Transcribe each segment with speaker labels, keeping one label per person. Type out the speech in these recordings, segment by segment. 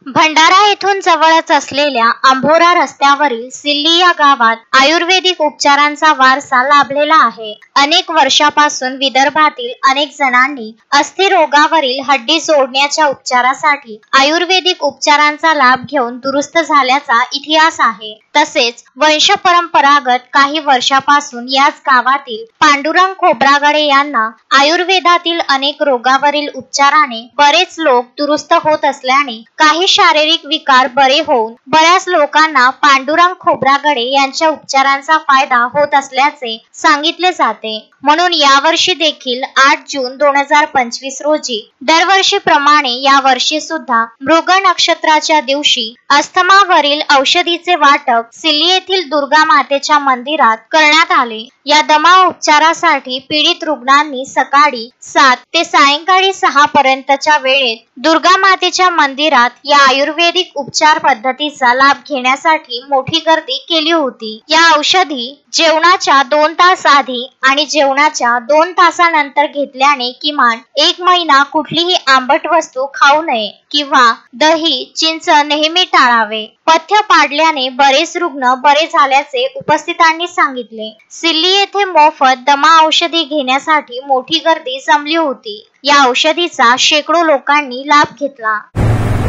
Speaker 1: भंडारा येथून जवळच असलेल्या अंभोरा रस्त्यावरील सिल्ली या गावात आयुर्वेदिक उपचारांचा वारसा लाभलेला आहे। अनेक वर्षापासून विदर्भातील अनेक जणांनी अस्थिरोगावरील हड्डी जोडण्याच्या उपचारासाठी आयुर्वेदिक उपचारांचा लाभ घेऊन दुरुस्त झाल्याचा इतिहास आहे। तसेच वंशपरंपरागत काही वर्षापासून याच गावातील पांडुरंग खोब्रागडे यांना आयुर्वेदातील अनेक रोगावरील उपचाराने बरेच लोक दुरुस्त होत असल्याने काही शारीरिक विकार बरे होऊन बऱ्याच लोकांना पांडुरंग खोब्रागडे यांच्या उपचारांचा फायदा होत असल्याचे सांगितले जाते। म्हणून यावर्षी देखील 8 जून 2025 रोजी दरवर्षीप्रमाणे यावर्षी सुद्धा मृग नक्षत्राच्या दिवशी अस्थमावरील औषधीचे वाटप सिल्ली येथील दुर्गा मातेच्या मंदिरात करण्यात आले। या दमा उपचारासाठी पीडित रुग्णांनी सकाळी 7 ते सायंकाळी 6 पर्यंतच्या वेळेत दुर्गा मातेच्या मंदिरात या आयुर्वेदिक उपचार पद्धतीचा लाभ घेण्यासाठी मोठी गर्दी केली होती। या औषधी जेवणाच्या 2 तास आधी आणि जेवणाच्या 2 तासानंतर घेतल्याने किमान 1 महिना कुठलीही आंबट वस्तू खाऊ नये किंवा दही, चिंच नेहमी टाळावे। पथ्य पाडल्याने बरेच रुग्ण बरे झाल्याचे उपस्थितांनी सांगितले। सिल्ली येथे मोफत दमा औषधी घेण्यासाठी मोठी गर्दी जमली होती। या औषधीचा शेकडो लोकांनी लाभ घेतला।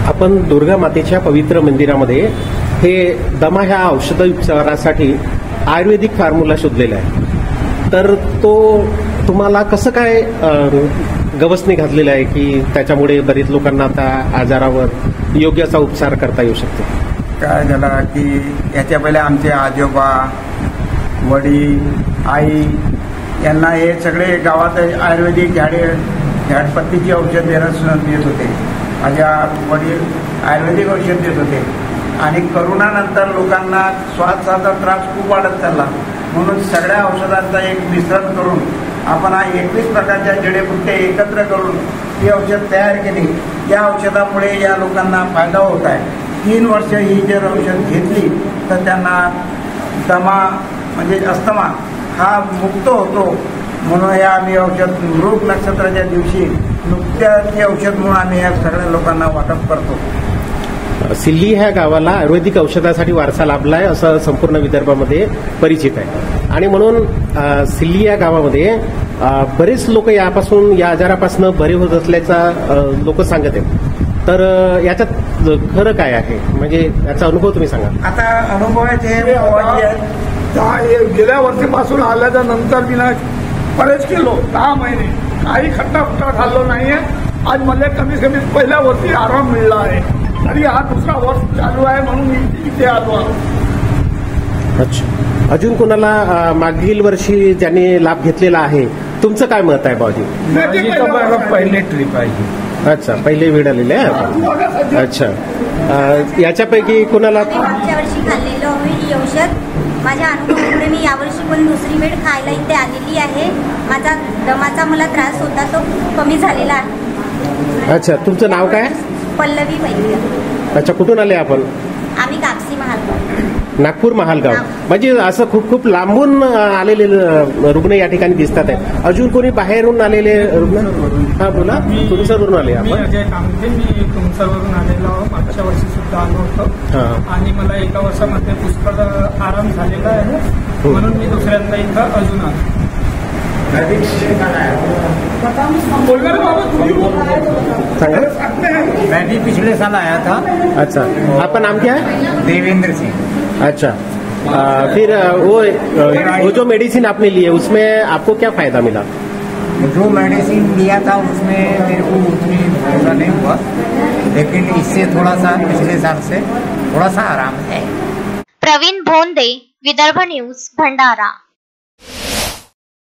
Speaker 2: आपण दुर्गा मातेच्या पवित्र मंदिरामध्ये हे दमा ह्या औषध उपचारासाठी आयुर्वेदिक फॉर्म्युला शोधलेला आहे। तर तो तुम्हाला कसं काय गवसणी घातलेला आहे की त्याच्यामुळे बरीच लोकांना आता आजारावर योग्य असा उपचार करता येऊ शकतो?
Speaker 3: काय झालं की याच्या पहिले आमचे आजोबा, वडील, आई यांना हे सगळे गावात आयुर्वेदिक झाडपत्तीची औषध देत होते। माझ्या वडील आयुर्वेदिक औषध देत होते आणि करोनानंतर लोकांना श्वासाचा त्रास खूप वाढत चालला। म्हणून सगळ्या औषधांचा एक मिश्रण करून आपण 21 प्रकारच्या जडीबुट्ट्या एकत्र करून ही औषध तयार केली। या औषधामुळे या लोकांना फायदा होत आहे। 3 वर्ष ही जर औषध घेतली तर त्यांना दमा म्हणजे अस्थमा हा मुक्त होतो। म्हणून या आम्ही औषध मृग नक्षत्राच्या दिवशी नुकत्याच हे औषध म्हणून आम्ही या सगळ्या लोकांना वाटप करतो।
Speaker 2: सिल्ली ह्या गावाला आयुर्वेदिक औषधासाठी वारसा लाभलाय असं संपूर्ण विदर्भामध्ये परिचित आहे आणि म्हणून सिल्ली या गावामध्ये बरेच लोक यापासून या आजारापासून बरे होत असल्याचा लोक सांगत आहेत। तर याच्यात खरं काय आहे, म्हणजे याचा अनुभव तुम्ही सांगा।
Speaker 3: आता अनुभव
Speaker 4: गेल्या वर्षीपासून आल्याच्या नंतर मी बरेच केलो 10 महिने काही खट्टा खाल्लो नाहीये। आज मला कमीत कमी पहिल्या वर्षी आराम मिळाला आहे आणि हा दुसरा वर्ष चालू आहे म्हणून मी इथे आलो।
Speaker 2: अच्छा, अजून कोणाला मागील वर्षी ज्यांनी लाभ घेतलेला आहे तुमचं काय मत आहे बाजी?
Speaker 3: पहिले ट्रिप आहे।
Speaker 2: अच्छा, पहिले वेळ आलेले आहे। अच्छा, याच्यापैकी कोणाला
Speaker 5: मागच्या वर्षी खाल्लेलं आहे ही औषध। माझ्या अनुभवामुळे मी यावर्षी पण दुसरी वेळ खायला इथे आलेली आहे। माझा दमाचा मला त्रास होता तो कमी झालेला आहे।
Speaker 2: अच्छा, तुमचं नाव काय?
Speaker 5: पल्लवी वैद्य।
Speaker 2: अच्छा, कुठून आले आपण?
Speaker 5: आम्ही कापसी महालगाव,
Speaker 2: नागपूर महालगाव। म्हणजे असं खूप लांबून आलेले रुग्ण या ठिकाणी दिसतात आहे। अजून कोणी बाहेरून आलेले रुग्ण? हा बोला, तुमसरवरून आले आपण?
Speaker 6: अजय कामते, मी तुमसरवरून आलेलो मागच्या वर्षी सुद्धा आलो होतो आणि मला एका वर्षामध्ये पुष्कळ आराम झालेला आहे म्हणून मी दुसऱ्यांदा इथं अजून आलो।
Speaker 3: मैं भी पिछले साल आया था।
Speaker 2: अच्छा, आपका नाम क्या है?
Speaker 3: देवेंद्र सिंह।
Speaker 2: अच्छा, फिर वो जो मेडिसिन आपने लिए उसमें आपको क्या फायदा मिला?
Speaker 3: जो मेडिसिन लिया था उसमें मेरे को उतनी फायदा नहीं हुआ, लेकिन इससे थोड़ा सा पिछले साल से थोड़ा सा आराम है।
Speaker 1: प्रवीण भोंदे, विदर्भ न्यूज, भंडारा।